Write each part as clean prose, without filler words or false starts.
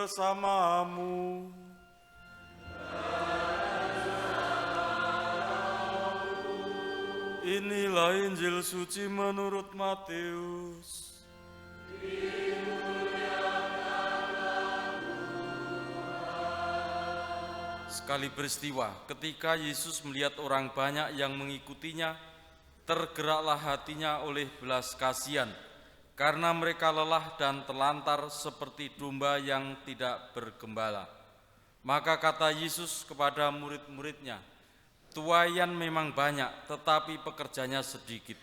bersamamu. Inilah Injil suci menurut Matius. Sekali peristiwa, ketika Yesus melihat orang banyak yang mengikutinya, tergeraklah hatinya oleh belas kasihan, karena mereka lelah dan terlantar seperti domba yang tidak bergembala. Maka kata Yesus kepada murid-muridnya, "Tuaian memang banyak, tetapi pekerjanya sedikit.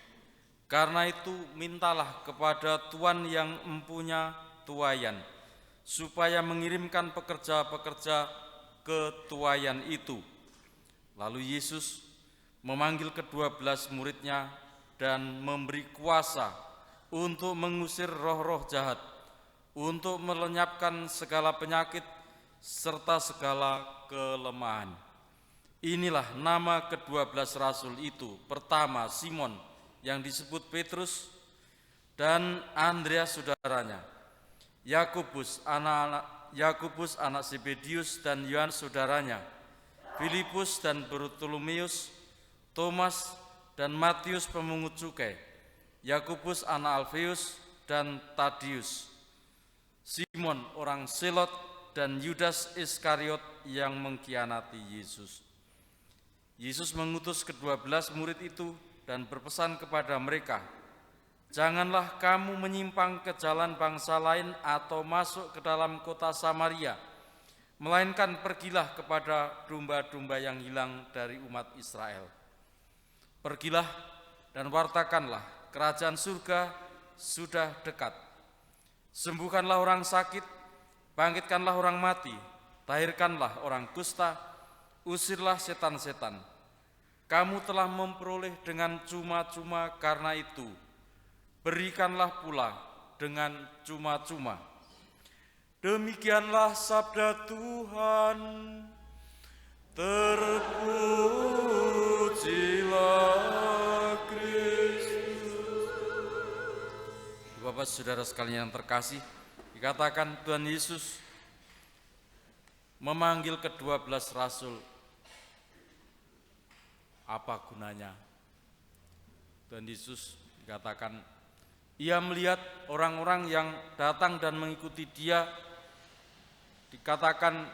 Karena itu mintalah kepada Tuan yang mempunyai tuaian, supaya mengirimkan pekerja-pekerja ke tuaian itu." Lalu Yesus memanggil ke-12 muridnya dan memberi kuasa untuk mengusir roh-roh jahat, untuk melenyapkan segala penyakit serta segala kelemahan. Inilah nama ke-12 rasul itu. Pertama, Simon yang disebut Petrus dan Andreas saudaranya, Yakobus anak Zebedius dan Yohanes saudaranya, Filipus dan Bartolomeus, Thomas dan Matius pemungut cukai, Yakobus anak Alfeus dan Tadius, Simon orang Selot, dan Yudas Iskariot yang mengkhianati Yesus. Yesus mengutus ke-12 murid itu dan berpesan kepada mereka, "Janganlah kamu menyimpang ke jalan bangsa lain atau masuk ke dalam kota Samaria, melainkan pergilah kepada domba-domba yang hilang dari umat Israel. Pergilah dan wartakanlah, kerajaan surga sudah dekat. Sembuhkanlah orang sakit, bangkitkanlah orang mati, tahirkanlah orang kusta, usirlah setan-setan. Kamu telah memperoleh dengan cuma-cuma, karena itu berikanlah pula dengan cuma-cuma." Demikianlah sabda Tuhan. Terpujilah Kristus. Bapak saudara sekalian yang terkasih, dikatakan Tuhan Yesus memanggil ke-12 rasul. Apa gunanya? Tuhan Yesus dikatakan ia melihat orang-orang yang datang dan mengikuti dia, dikatakan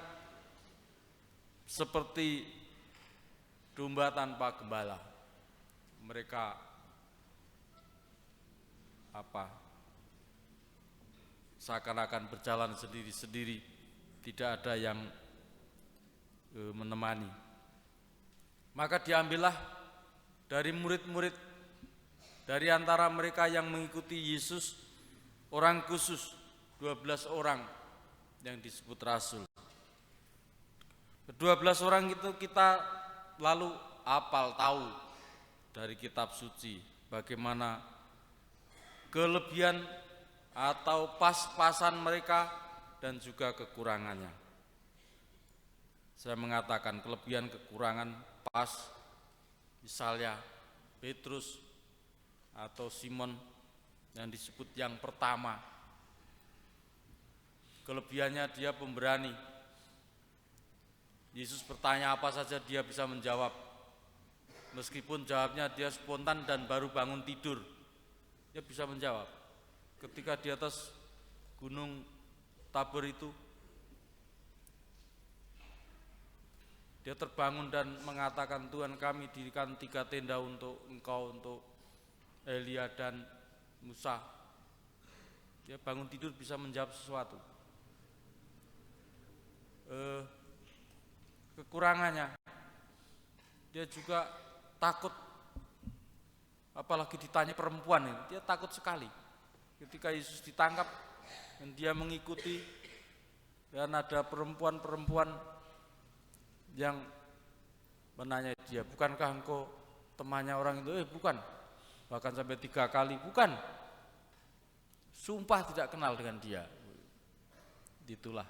seperti domba tanpa gembala. Mereka seakan-akan berjalan sendiri-sendiri, tidak ada yang menemani. Maka diambillah dari murid-murid, dari antara mereka yang mengikuti Yesus, orang khusus, 12 orang yang disebut rasul. Ke-12 orang itu kita lalu hafal, tahu dari kitab suci bagaimana kelebihan atau pas-pasan mereka dan juga kekurangannya. Saya mengatakan kelebihan kekurangan pas, misalnya Petrus atau Simon yang disebut yang pertama, kelebihannya dia pemberani. Yesus bertanya apa saja dia bisa menjawab, meskipun jawabnya dia spontan dan baru bangun tidur, dia bisa menjawab. Ketika di atas gunung Tabor itu, dia terbangun dan mengatakan, "Tuhan, kami dirikan 3 tenda untuk Engkau, untuk Elia dan Musa." Dia bangun tidur bisa menjawab sesuatu. Kekurangannya, dia juga takut, apalagi ditanya perempuan ini, dia takut sekali. Ketika Yesus ditangkap dan dia mengikuti, dan ada perempuan-perempuan yang menanya dia, "Bukankah engkau temannya orang itu?" Bukan. Bahkan sampai 3 kali, bukan. Sumpah tidak kenal dengan dia. Itulah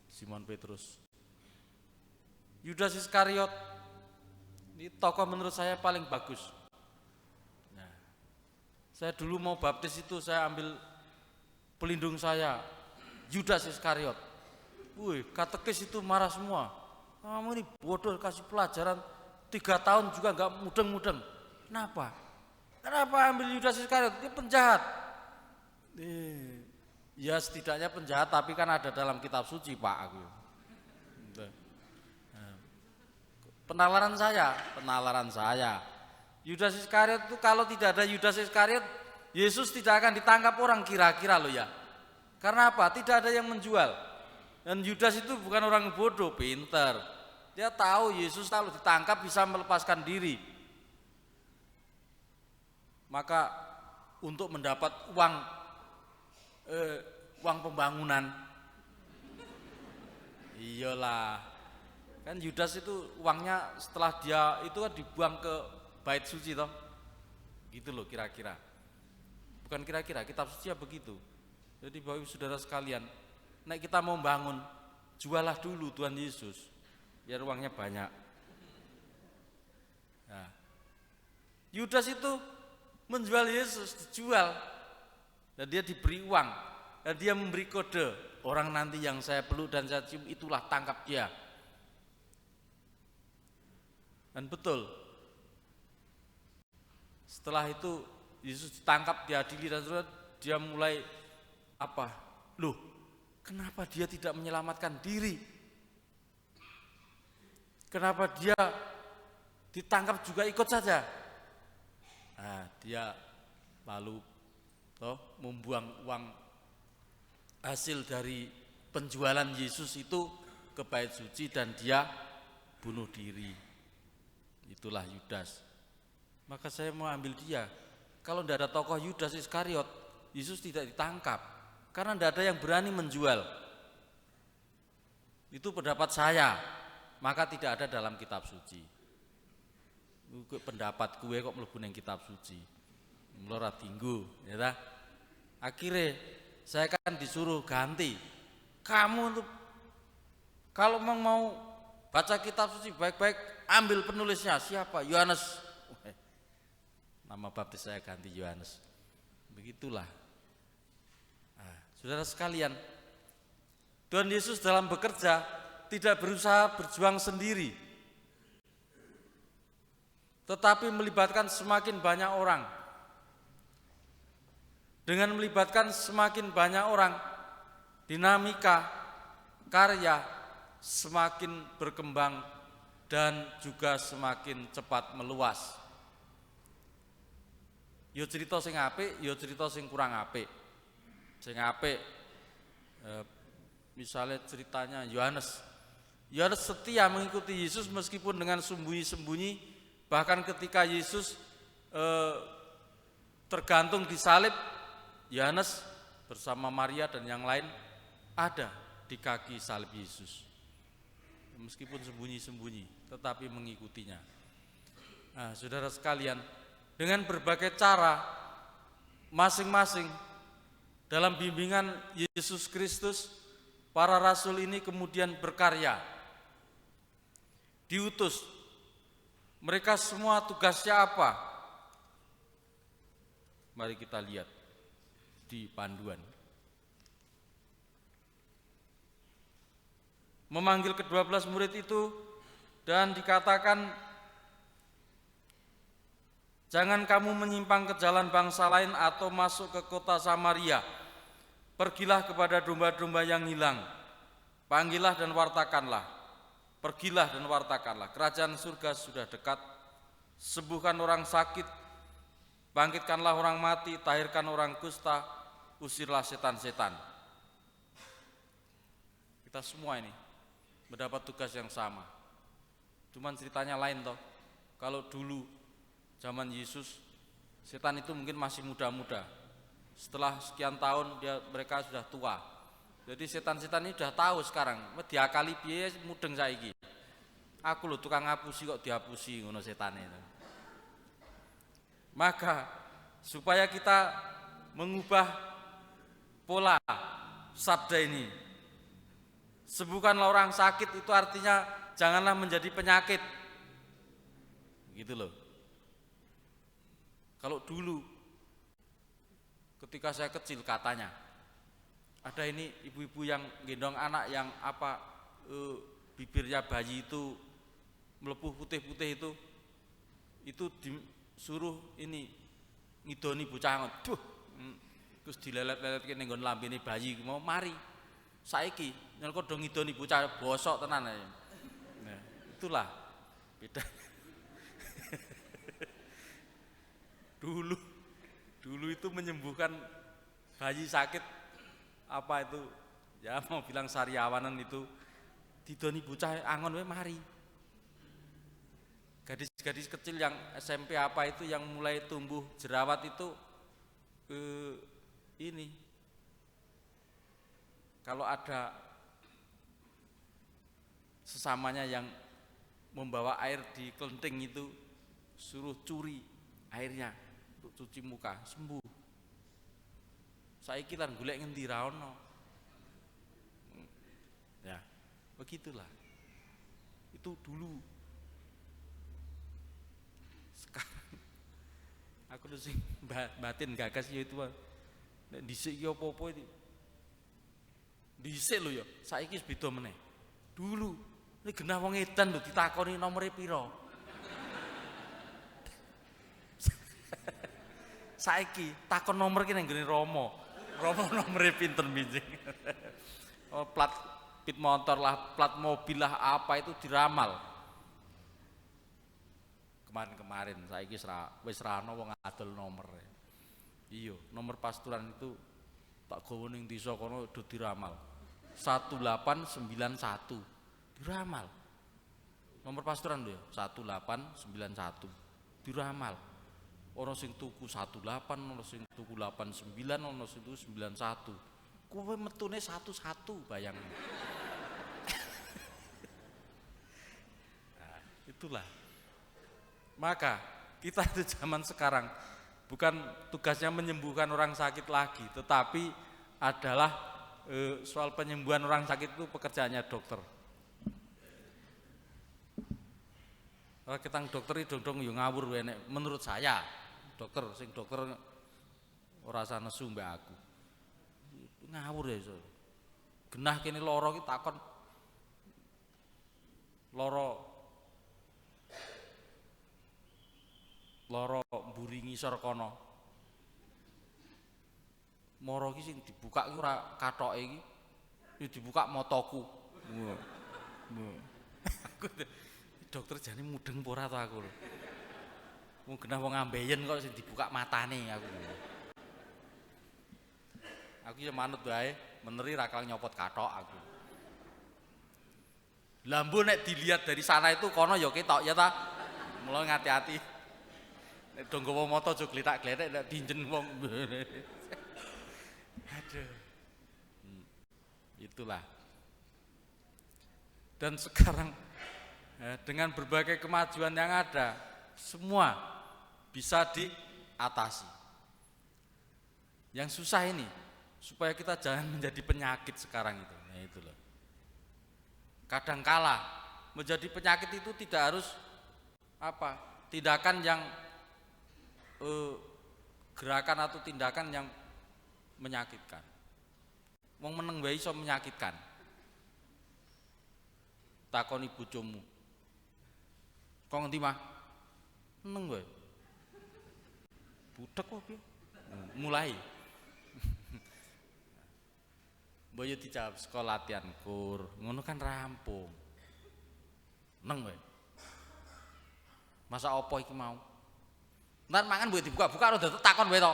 Simon Petrus. Yudas Iskariot, ini tokoh menurut saya paling bagus. Nah, saya dulu mau baptis itu, saya ambil pelindung saya, Yudas Iskariot. Wih, katekis itu marah semua. Kamu ini bodoh, kasih pelajaran 3 tahun juga nggak mudeng-mudeng. Kenapa? Kenapa ambil Yudas Iskariot? Dia penjahat. Ya setidaknya penjahat, tapi kan ada dalam kitab suci, Pak. Aku. Penalaran saya. Yudas Iskariot itu kalau tidak ada Yudas Iskariot, Yesus tidak akan ditangkap orang kira-kira loh ya. Karena apa? Tidak ada yang menjual. Dan Yudas itu bukan orang bodoh, pinter. Dia tahu Yesus kalau ditangkap bisa melepaskan diri. Maka untuk mendapat uang pembangunan, iyalah. Kan Yudas itu uangnya setelah dia itu kan dibuang ke bait suci toh. Gitu loh kira-kira. Bukan kira-kira, kitab suci ya begitu. Jadi Bapak Ibu Saudara sekalian, nek kita mau bangun, jualah dulu Tuhan Yesus, biar uangnya banyak. Nah, Yudas itu menjual Yesus, dijual, dan dia diberi uang, dan dia memberi kode, orang nanti yang saya peluk dan saya cium itulah tangkap dia. Dan betul, setelah itu Yesus ditangkap, diadili dan dia mulai apa? Loh, kenapa dia tidak menyelamatkan diri? Kenapa dia ditangkap juga ikut saja? Nah, dia lalu membuang uang hasil dari penjualan Yesus itu ke bait suci dan dia bunuh diri. Itulah Yudas. Maka saya mau ambil dia. Kalau tidak ada tokoh Yudas Iskariot, Yesus tidak ditangkap. Karena tidak ada yang berani menjual. Itu pendapat saya. Maka tidak ada dalam kitab suci. Pendapat gue kok mlebu nang kitab suci. Mlora tinggu, ya ta? Akhirnya saya kan disuruh ganti. Kamu tuh kalau mau baca kitab suci baik-baik, ambil penulisnya. Siapa? Yohanes. Nama baptis saya ganti Yohanes. Begitulah. Nah, saudara sekalian, Tuhan Yesus dalam bekerja tidak berusaha berjuang sendiri, tetapi melibatkan semakin banyak orang. Dengan melibatkan semakin banyak orang, dinamika karya semakin berkembang dan juga semakin cepat meluas. Yo cerita sing apik, yo cerita sing kurang apik. Sing apik, misalnya ceritanya Yohanes. Yohanes setia mengikuti Yesus meskipun dengan sembunyi-sembunyi. Bahkan ketika Yesus tergantung di salib, Yohanes bersama Maria dan yang lain ada di kaki salib Yesus. Meskipun sembunyi-sembunyi, tetapi mengikutinya. Nah, saudara sekalian, dengan berbagai cara masing-masing dalam bimbingan Yesus Kristus, para rasul ini kemudian berkarya, diutus. Mereka semua tugasnya apa? Mari kita lihat di panduan. Memanggil ke-12 murid itu dan dikatakan, jangan kamu menyimpang ke jalan bangsa lain atau masuk ke kota Samaria. Pergilah kepada domba-domba yang hilang. Panggillah dan wartakanlah. Pergilah dan wartakanlah. Kerajaan surga sudah dekat. Sembuhkan orang sakit. Bangkitkanlah orang mati. Tahirkan orang kusta. Usirlah setan-setan. Kita semua ini mendapat tugas yang sama. Cuman ceritanya lain toh. Kalau dulu zaman Yesus, setan itu mungkin masih muda-muda. Setelah sekian tahun mereka sudah tua. Jadi setan-setan ini sudah tahu sekarang, diakali piye mudeng saiki. Aku lho tukang ngapusi kok dihapusi ngono setane. Maka supaya kita mengubah pola sabda ini, sembuhkanlah orang sakit, itu artinya janganlah menjadi penyakit. Gitu loh. Kalau dulu ketika saya kecil katanya ada ini ibu-ibu yang gendong anak yang bibirnya bayi itu melepuh putih-putih itu disuruh ini ngidoni bocah, duh, terus dilelet-lelet ning nggon lambene bayi mau mari saiki nyelko do ngidoni bocah bosok tenan ae. Nah, itulah beda. Dulu itu menyembuhkan bayi sakit apa itu ya mau bilang sariawanan itu didoni bocah angon we mari. Gadis-gadis kecil yang SMP apa itu yang mulai tumbuh jerawat itu ini kalau ada sesamanya yang membawa air di kelenteng itu suruh curi airnya untuk cuci muka sembuh. Saiki lan golek ngendi ra ono. Ya, begitulah. Itu dulu. Sekarang aku lu sing batin gagas ya itu. Nek dhisik iki apa-apa iki. Dhisik lho ya, saiki wis beda meneh. Dulu nek genah wong edan lho ditakoni nomere pira. Saiki takon nomor ki nang nggone Rama. Rama nomere pinten minjing. Oh, plat motor lah, plat mobil lah apa itu diramal. Kemarin saiki wis ra ono wong adol nomor. Iya, nomor pasturan itu tak gawa ning desa kono do diramal. 1891 diramal. Nomor pasturan lho ya, 1891 diramal. Ono sing tuku 18, ono sing tuku 89, ono sing tuku 91. Kowe metune 11 bayang. Nah, itulah. Maka kita di zaman sekarang bukan tugasnya menyembuhkan orang sakit lagi, tetapi adalah soal penyembuhan orang sakit itu pekerjaannya dokter. Kalau kita dokter itu dong yo ngawur enek menurut saya. Dokter ora usah nesu mbak aku. Ngawur ya iso. Genah kene lara ki takon lara mburi ngisor kono. Mara ki sing dibuka ki ora kathoke iki. Sing dibuka mataku. Aku dokter jane mudeng apa ora to aku lho. Wong genah wong ambeien kok sing dibuka matane aku. Aku ya manut wae, meneri ra kal nyopot kathok aku. Lambu nek dilihat dari sana itu kono ya ketok ya ta. Mula ngati-ati. Nek do nggawa mata aja gletak-gletek nek dinjen wong. Aduh. Itulah. Dan sekarang dengan berbagai kemajuan yang ada, semua bisa diatasi. Yang susah ini supaya kita jangan menjadi penyakit sekarang itu. Nah itu loh. Kadangkala menjadi penyakit itu tidak harus tindakan yang gerakan atau tindakan yang menyakitkan. Wong meneng wae iso menyakitkan. Takoni bojomu. Kok ngendi mah? Meneng wae. Budek kok piye? Mulai. Boyo dijawab sekolah latihan kur, ngono kan rampung. Neng wae. Masa apa iki mau? Ntar mangan mbok dibuka-buka rada takon wae to.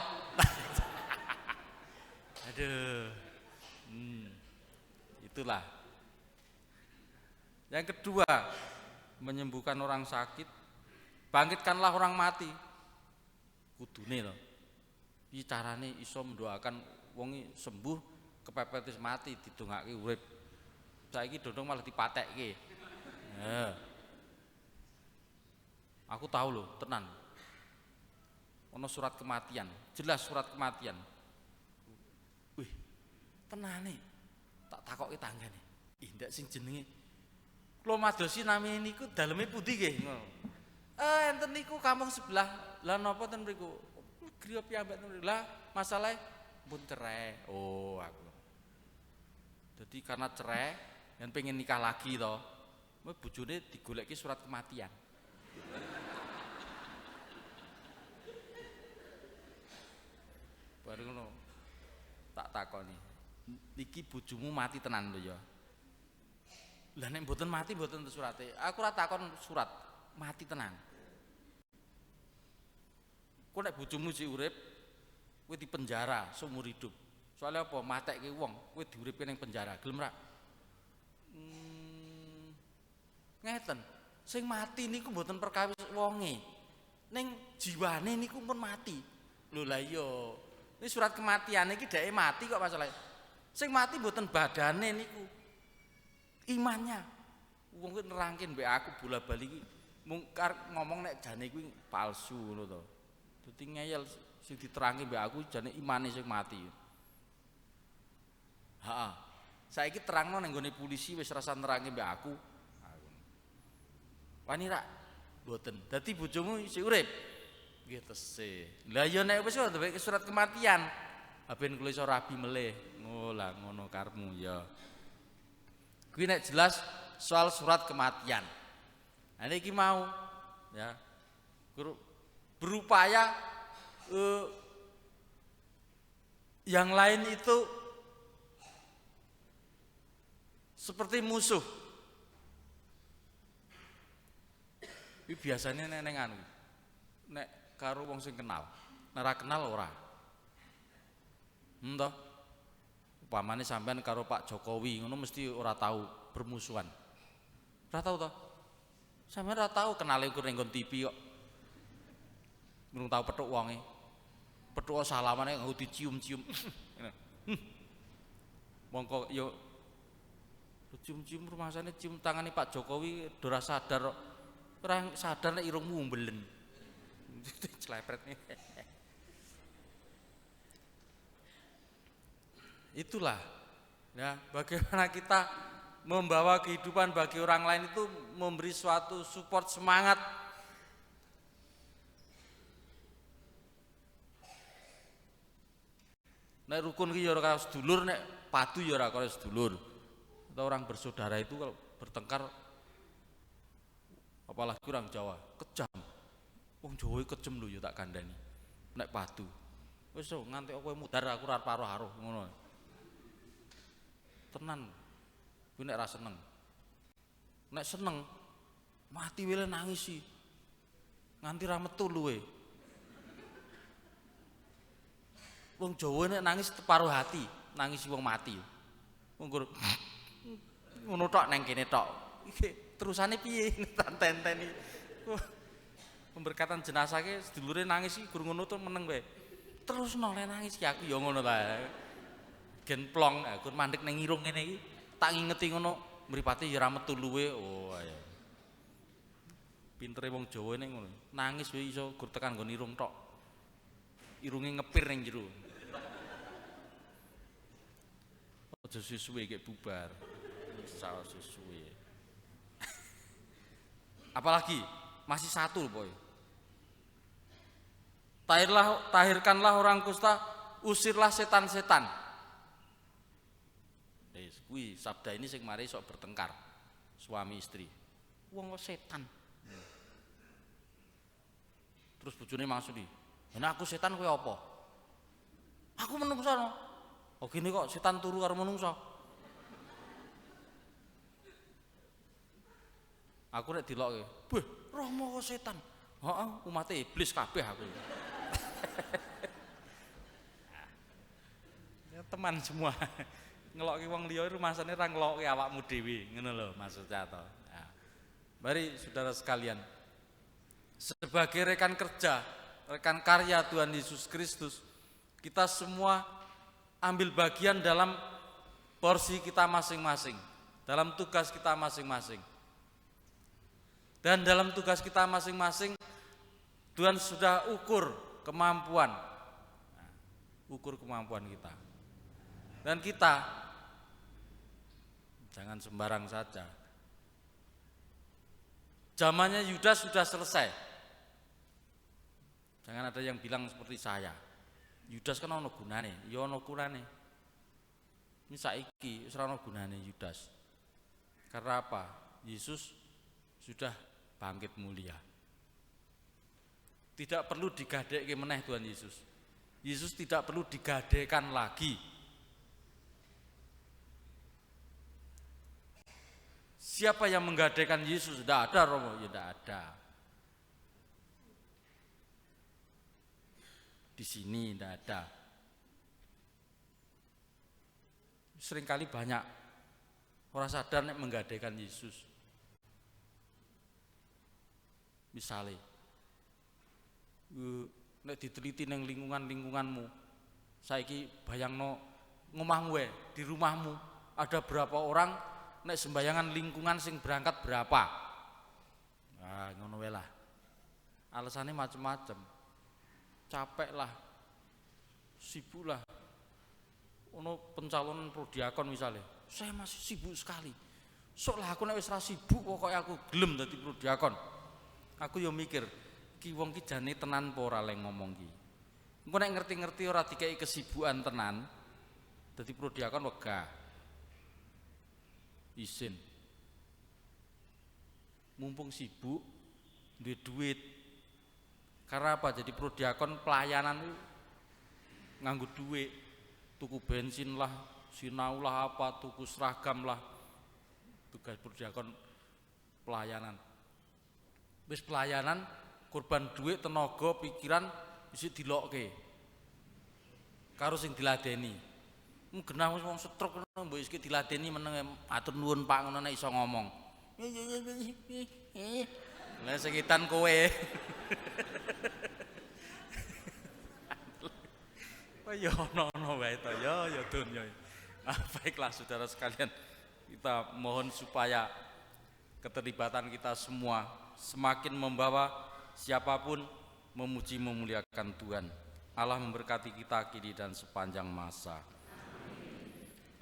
Aduh. Itulah. Yang kedua, menyembuhkan orang sakit, bangkitkanlah orang mati. Kudune lho. Iki carane iso mendoakan wong sembuh kepepet wis mati didongake urip. Saiki dodong malah dipatekke. Aku tahu loh, tenan. Ono surat kematian, jelas surat kematian. Wih, tenane. Tak takoki tanggane. Ih, ndak sing jenenge kula madosi nami niku daleme pundi nggih? Ngono. Enten niku kampung sebelah. Lah napa ten mriku? Griya piyambak ten. Lah masalahe pun cerai. Oh, aku. Jadi karena cerai dan pengen nikah lagi toh, bojone digoleki surat kematian. Baru ngono tak takoni, niki bojomu mati tenan lho ya. Lah nek mboten mati mboten entuk surate. Aku ora takon surat, mati tenan. Kok nek bojomu isih urip, kowe dipenjara seumur hidup. Soalnya apa? Matekke wong, kowe diuripke ning penjara. Gelem ra? Ngeten. Sing mati niku mboten perkawis wonge. Ning jiwane niku pun mati. Lho lah iya. Ini surat kematian iki dheke mati kok masalahnya. Sing mati mboten badane niku. Imannya. Wong kuwi nerangke mbek aku bola-bali iki mungkar ngomong nek jane kuwi palsu ngono to. Dadi ngeyel sing diterangke mbek aku jane imane sing mati. Heeh. Saiki terangno nang gone polisi wis rasa nerangke mbek aku. Wani ra? Mboten. Dadi bojomu isih urip. Nggih tese. Lah ya nek wis duwe surat kematian, ben kula iso rabi melih. Oh lah ngono karepmu ya. Kuwi nek jelas soal surat kematian. Nah iki mau ya. Berupaya yang lain itu seperti musuh. Ini biasanya nek anu. Nek karo wong sing kenal. Nek ora kenal ora. Toh. Upamane sampean karo Pak Jokowi ngono mesti ora tahu bermusuhan. Ora tahu toh? Sampean ora tahu kenale ukur ning TV kok. Durung tahu petuk wonge. Petuk salamane nggo dicium-cium. Mongko yo cium-cium rumasane cium tangane Pak Jokowi ora sadar kok. Ora sadar nek irungmu mbelen. Celepret nih. Itulah ya bagaimana kita membawa kehidupan bagi orang lain itu memberi suatu support semangat. Nek rukun ki ya ora karo sedulur, nek padu ya ora karo sedulur. Atau orang bersaudara itu kalau bertengkar apalagi orang Jawa, kejam. Wong Jawa kejam lho ya tak kandhani. Nek padu. Wis nganti kowe mudar aku ora paruh-aruh ngono. Tenan. Kuwi nek ra seneng. Nek seneng mati wile nangis sih. Nganti ra metu luwe. Wong Jawa nek nangis separuh hati, nangis wong mati. Wong ngono tok nang kene tok. Iki terusane piye tak tenteni. Pemberkatan jenazah ki sedulure nangis iki gur ngono to meneng wae. Terusno le nangis ki aku ya ngono ta. Gen plong aku mandek ning irung ngene iki tak ngingeti ngono mripate ya ra metu luwe. Oh ya. Pintere wong Jawa ning ngono. Nangis wae iso gur tekan nggon irung tok. Irunge ngepir ning jero. Aja suwe kek bubar. Salah suwe. Apalagi masih satu boy. Tahirkanlah orang kusta, usirlah setan-setan. Kuwi sabda ini sing mari sok bertengkar suami istri. Wong kok setan. Terus bojone maksudi, "Nek aku setan kowe apa?" "Aku menungso." "Oh gini kok setan turu karo menungso." Aku nek dilokke, "Beh, Rama kok setan." "Heeh, umat iblis kabeh aku." Ya teman semua. Ngeloki wong liya rumasane ra ngeloki awakmu dhewe, ngono lho maksudnya to. Nah, mari saudara sekalian, sebagai rekan kerja, rekan karya Tuhan Yesus Kristus, kita semua ambil bagian dalam porsi kita masing-masing, dalam tugas kita masing-masing. Dan dalam tugas kita masing-masing, Tuhan sudah ukur kemampuan, ukur kemampuan kita. Dan kita jangan sembarang saja. Zamannya Yudas sudah selesai. Jangan ada yang bilang seperti saya. Yudas kan ono gunane, ya ono gunane. Ini saiki wis ora ana gunane Yudas. Karena apa? Yesus sudah bangkit mulia. Tidak perlu digadekke meneh Tuhan Yesus. Yesus tidak perlu digadekan lagi. Siapa yang menggadekan Yesus? Tidak ada, Romo. Ya tidak ada. Di sini tidak ada. Seringkali banyak orang sadar nek menggadekan Yesus. Misalnya, nek diteliti neng lingkunganmu, saiki bayangno ngomahmu di rumahmu ada berapa orang nek sembayangan lingkungan sing berangkat berapa? Nah, ngono wae lah. Alasannya macam-macam. Capek lah, sibuk lah. Ono pencalonan prodiakon misalnya, saya masih sibuk sekali. Sok lah aku nek wis ra sibuk pokoknya aku gelem dadi prodiakon. Aku yo mikir, ki wong ki jane tenan apa ora leng ngomong ki. Engko nek ngerti-ngerti ora dikei kesibukan tenan, dadi prodiakon wegah. Isin. Mumpung sibuk, duwe duit. Karena apa? Jadi prodiakon pelayanan itu nganggo duit, tuku bensin lah, sinau lah apa, tuku seragam lah. Tugas prodiakon pelayanan. Wis pelayanan korban duit, tenaga, pikiran wis dilokke. Karo sing diladeni. Genah wong stroke ngono mbok iki diladeni meneng atur nuwun Pak ngono nek iso ngomong. Lah sekitan kowe. Oh ya ono wae to ya donya. Baiklah saudara sekalian, kita mohon supaya keterlibatan kita semua semakin membawa siapapun memuji memuliakan Tuhan. Allah memberkati kita kini dan sepanjang masa.